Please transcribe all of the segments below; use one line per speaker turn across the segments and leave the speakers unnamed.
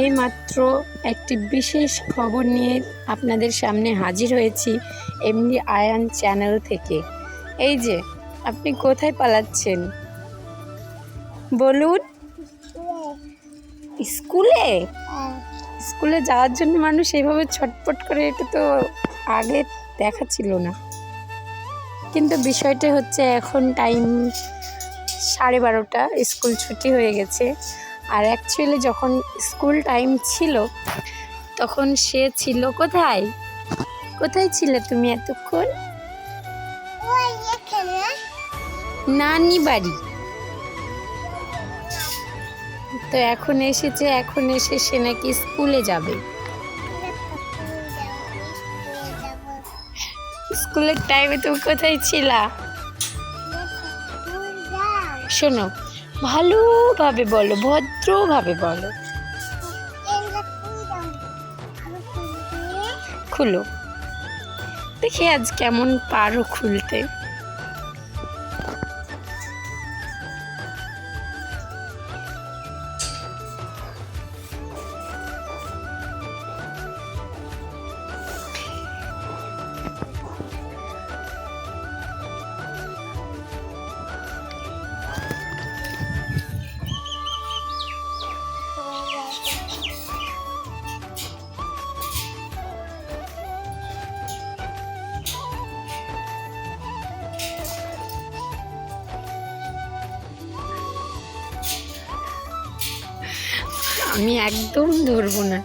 এইমাত্র একটি বিশেষ খবর নিয়ে আপনাদের সামনে হাজির হয়েছি এমডি আয়ান চ্যানেল থেকে। এই যে আপনি কোথায় পালাচ্ছেন বলুন? স্কুলে? স্কুলে যাওয়ার জন্য মানুষ এইভাবে ছটফট করে, এটা তো আগে দেখা ছিল না। কিন্তু বিষয়টা হচ্ছে এখন টাইম 12:30, স্কুল ছুটি হয়ে গেছে। আর অ্যাকচুয়ালি যখন স্কুল টাইম ছিল তখন সে ছিল কোথায়? কোথায় ছিলে তুমি এতক্ষণ? নানি বাড়ি। তো এখন এসেছে, এখন এসে সে নাকি স্কুলে যাবে। স্কুলের টাইমে তুমি কোথায় ছিলা? শোনো, ভালোভাবে বলো, ভদ্রভাবে বলো। খুলো দেখি আজ কেমন পারো খুলতে। আমি একদম ধরবো না,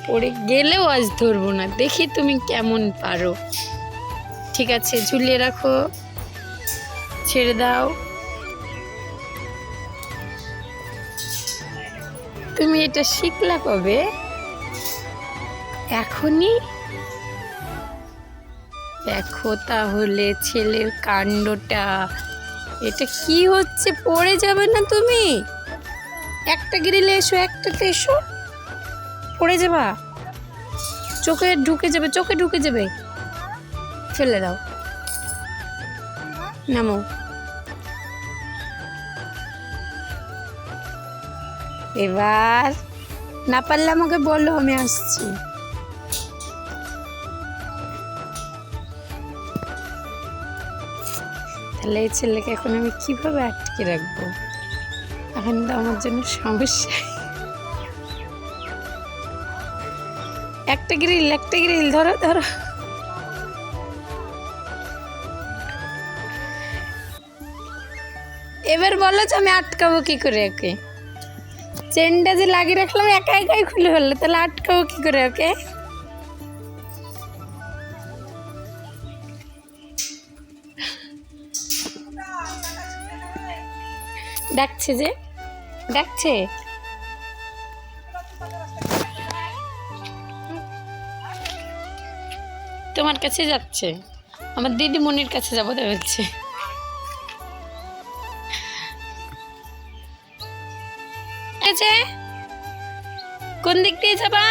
পড়ে গেলেও আজ ধরবো না। দেখি তুমি কেমন পারো। ঠিক আছে, ঝুলিয়ে রাখো, ছেড়ে দাও। তুমি এটা শিখলা কবে? এখনই? দেখো তাহলে ছেলের কাণ্ডটা, এটা কি হচ্ছে? পড়ে যাবে না তুমি? একটা গ্রিলে এসো, একটাতে এসো, পড়ে যাবা, চোখে ঢুকে যাবে, চোখে ঢুকে যাবে। ফেলে দাও, নামো। এবার না পারলে আমাকে বলো, আমি আসছি। তাহলে এই ছেলেকে এখন আমি কিভাবে আটকে রাখবো? এখন তো আমার জন্য সমস্যা। একটা গ্রিল ধরো ধরো। এবার বলো যে আমি আটকাবো কি করে ওকে? চেনটা যে লাগিয়ে রাখলাম একা একাই খুলে ফেললো, তাহলে আটকাবো কি করে ওকে? ডাকছে যে, ডাকছে। তোমার কাছে যাচ্ছে, আমার দিদিমণির কাছে যাবো বলছে। কোন দিক দিয়ে যাবা?